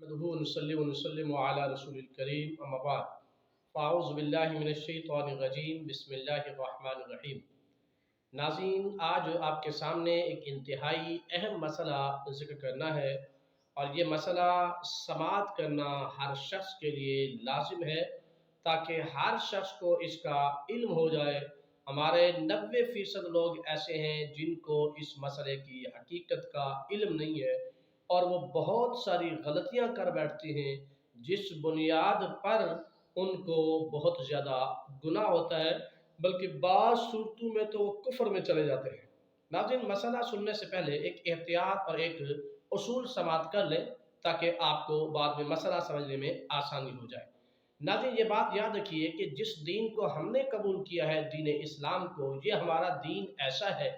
نحمده ونصلي ونسلم على رسول الكريم اما بعد فاعوذ باللہ من الشیطان الرجیم بسم اللہ الرحمن الرحیم۔ ناظرین، آج آپ کے سامنے ایک انتہائی اہم مسئلہ ذکر کرنا ہے، اور یہ مسئلہ سماعت کرنا ہر شخص کے لیے لازم ہے تاکہ ہر شخص کو اس کا علم ہو جائے۔ ہمارے 90% لوگ ایسے ہیں جن کو اس مسئلے کی حقیقت کا علم نہیں ہے، اور وہ بہت ساری غلطیاں کر بیٹھتے ہیں جس بنیاد پر ان کو بہت زیادہ گناہ ہوتا ہے، بلکہ بعض صورتوں میں تو وہ کفر میں چلے جاتے ہیں۔ ناظرین، مسئلہ سننے سے پہلے ایک احتیاط اور ایک اصول سماعت کر لیں تاکہ آپ کو بعد میں مسئلہ سمجھنے میں آسانی ہو جائے۔ ناظرین، یہ بات یاد رکھیے کہ جس دین کو ہم نے قبول کیا ہے، دین اسلام کو، یہ ہمارا دین ایسا ہے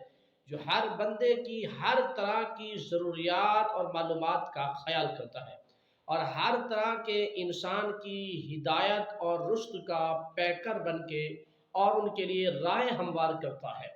جو ہر بندے کی ہر طرح کی ضروریات اور معلومات کا خیال کرتا ہے، اور ہر طرح کے انسان کی ہدایت اور رشد کا پیکر بن کے اور ان کے لیے راہ ہموار کرتا ہے۔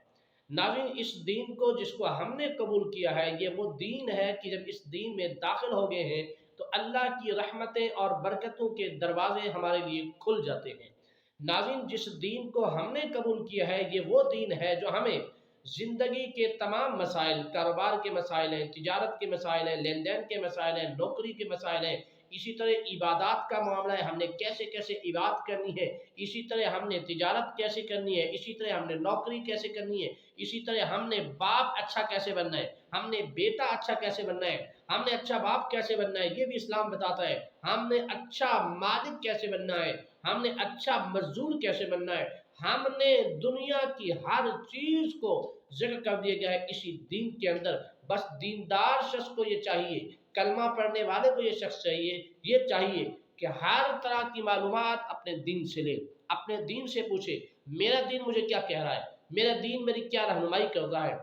ناظرین، اس دین کو جس کو ہم نے قبول کیا ہے، یہ وہ دین ہے کہ جب اس دین میں داخل ہو گئے ہیں تو اللہ کی رحمتیں اور برکتوں کے دروازے ہمارے لیے کھل جاتے ہیں۔ ناظرین، جس دین کو ہم نے قبول کیا ہے، یہ وہ دین ہے جو ہمیں زندگی کے تمام مسائل، کاروبار کے مسائل ہیں، تجارت کے مسائل ہیں، لین دین کے مسائل ہیں، نوکری کے مسائل ہیں، اسی طرح عبادات کا معاملہ ہے، ہم نے کیسے کیسے عبادت کرنی ہے، اسی طرح ہم نے تجارت کیسے کرنی ہے، اسی طرح ہم نے نوکری کیسے کرنی ہے، اسی طرح ہم نے باپ اچھا کیسے بننا ہے، ہم نے بیٹا اچھا کیسے بننا ہے، ہم نے اچھا باپ کیسے بننا ہے، یہ بھی اسلام بتاتا ہے۔ ہم نے اچھا مالک کیسے بننا ہے، ہم نے اچھا مزدور کیسے بننا ہے، ہم نے دنیا کی ہر چیز کو ذکر کر دیا گیا ہے اسی دین کے اندر۔ بس دیندار شخص کو یہ چاہیے، کلمہ پڑھنے والے کو یہ شخص چاہیے کہ ہر طرح کی معلومات اپنے دین سے لے، اپنے دین سے پوچھے، میرا دین مجھے کیا کہہ رہا ہے، میرا دین میری کیا رہنمائی کر رہا ہے۔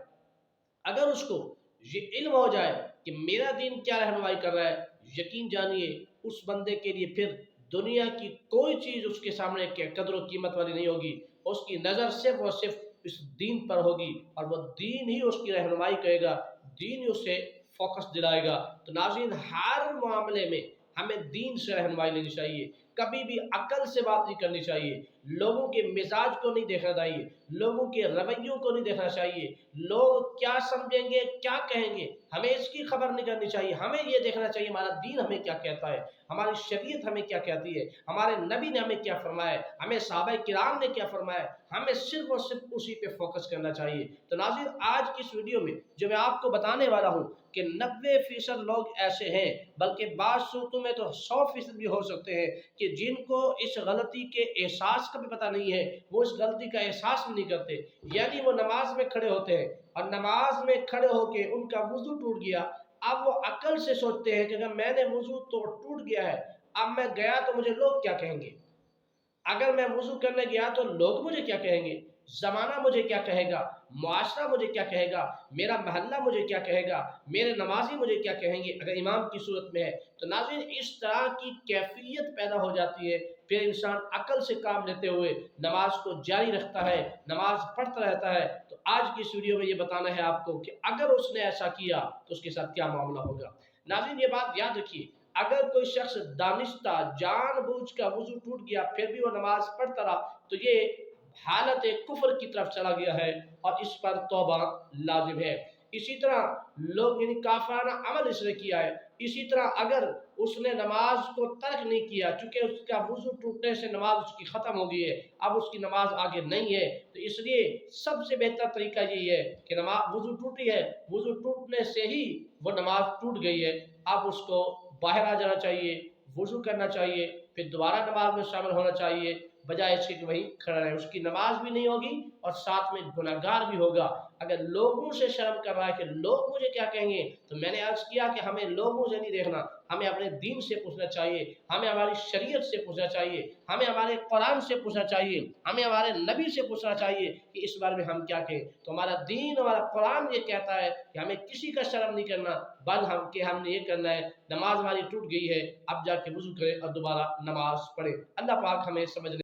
اگر اس کو یہ علم ہو جائے کہ میرا دین کیا رہنمائی کر رہا ہے، یقین جانیے اس بندے کے لیے پھر دنیا کی کوئی چیز اس کے سامنے قدر و قیمت والی نہیں ہوگی۔ اس کی نظر صرف اور صرف اس دین پر ہوگی، اور وہ دین ہی اس کی رہنمائی کرے گا، دین ہی اسے فوکس دلائے گا۔ تو ناظرین، ہر معاملے میں ہمیں دین سے رہنمائی لینی چاہیے، کبھی بھی عقل سے بات نہیں کرنی چاہیے، لوگوں کے مزاج کو نہیں دیکھنا چاہیے، لوگوں کے رویوں کو نہیں دیکھنا چاہیے، لوگ کیا سمجھیں گے، کیا کہیں گے، ہمیں اس کی خبر نہیں کرنی چاہیے۔ ہمیں یہ دیکھنا چاہیے ہمارا دین ہمیں کیا کہتا ہے، ہماری شریعت ہمیں کیا کہتی ہے، ہمارے نبی نے ہمیں کیا فرمایا ہے، ہمیں صحابہ کرام نے کیا فرمایا ہے، ہمیں صرف اور صرف اسی پہ فوکس کرنا چاہیے۔ تو ناظرین، آج کی اس ویڈیو میں جو میں آپ کو بتانے والا ہوں کہ 90% لوگ ایسے ہیں، بلکہ بعض صورتوں میں تو 100% بھی ہو سکتے ہیں کہ جن کو اس غلطی کے احساس کا بھی پتہ نہیں ہے، وہ اس غلطی کا احساس بھی نہیں کرتے، یعنی وہ نماز میں کھڑے ہوتے ہیں اور نماز میں کھڑے ہو کے ان کا وضو ٹوٹ گیا، اب وہ عقل سے سوچتے ہیں کہ اگر میں نے وضو تو ٹوٹ گیا ہے، اب میں گیا تو مجھے لوگ کیا کہیں گے، اگر میں وضو کرنے گیا تو لوگ مجھے کیا کہیں گے، زمانہ مجھے کیا کہے گا، معاشرہ مجھے کیا کہے گا، میرا محلہ مجھے کیا کہے گا، میرے نمازی مجھے کیا کہیں گے اگر امام کی صورت میں ہے۔ تو ناظرین، اس طرح کی کیفیت پیدا ہو جاتی ہے، پھر انسان عقل سے کام لیتے ہوئے نماز کو جاری رکھتا ہے، نماز پڑھتا رہتا ہے۔ تو آج کی اس ویڈیو میں یہ بتانا ہے آپ کو کہ اگر اس نے ایسا کیا تو اس کے ساتھ کیا معاملہ ہوگا۔ ناظرین، یہ بات یاد رکھیے، اگر کوئی شخص دانستہ جان بوجھ کا وضو ٹوٹ گیا پھر بھی وہ نماز پڑھتا رہا تو یہ حالت کفر کی طرف چلا گیا ہے، اور اس پر توبہ لازم ہے۔ اسی طرح لوگ یعنی کافرانہ عمل اس نے کیا ہے، اسی طرح اگر اس نے نماز کو ترک نہیں کیا، چونکہ اس کا وضو ٹوٹنے سے نماز اس کی ختم ہو گئی ہے، اب اس کی نماز آگے نہیں ہے، تو اس لیے سب سے بہتر طریقہ یہی ہے کہ نماز وضو ٹوٹی ہے، وضو ٹوٹنے سے ہی وہ نماز ٹوٹ گئی ہے، اب اس کو باہر آ جانا چاہیے، وضو کرنا چاہیے، پھر دوبارہ نماز میں شامل ہونا چاہیے، بجائے اس کے کہ وہیں کھڑا رہے۔ اس کی نماز بھی نہیں ہوگی اور ساتھ میں گناہگار بھی ہوگا۔ اگر لوگوں سے شرم کر رہا ہے کہ لوگ مجھے کیا کہیں گے، تو میں نے عرض کیا کہ ہمیں لوگوں سے نہیں دیکھنا، ہمیں اپنے دین سے پوچھنا چاہیے، ہمیں ہماری شریعت سے پوچھنا چاہیے، ہمیں ہمارے قرآن سے پوچھنا چاہیے، ہمیں ہمارے نبی سے پوچھنا چاہیے کہ اس بارے میں ہم کیا کہیں۔ تو ہمارا دین، ہمارا قرآن یہ کہتا ہے کہ ہمیں کسی کا شرم نہیں کرنا، بل ہم نے یہ کرنا ہے، نماز ہماری ٹوٹ گئی ہے، اب جا کے وضو کرے اور دوبارہ نماز پڑھے۔ اللہ پاک ہمیں سمجھنے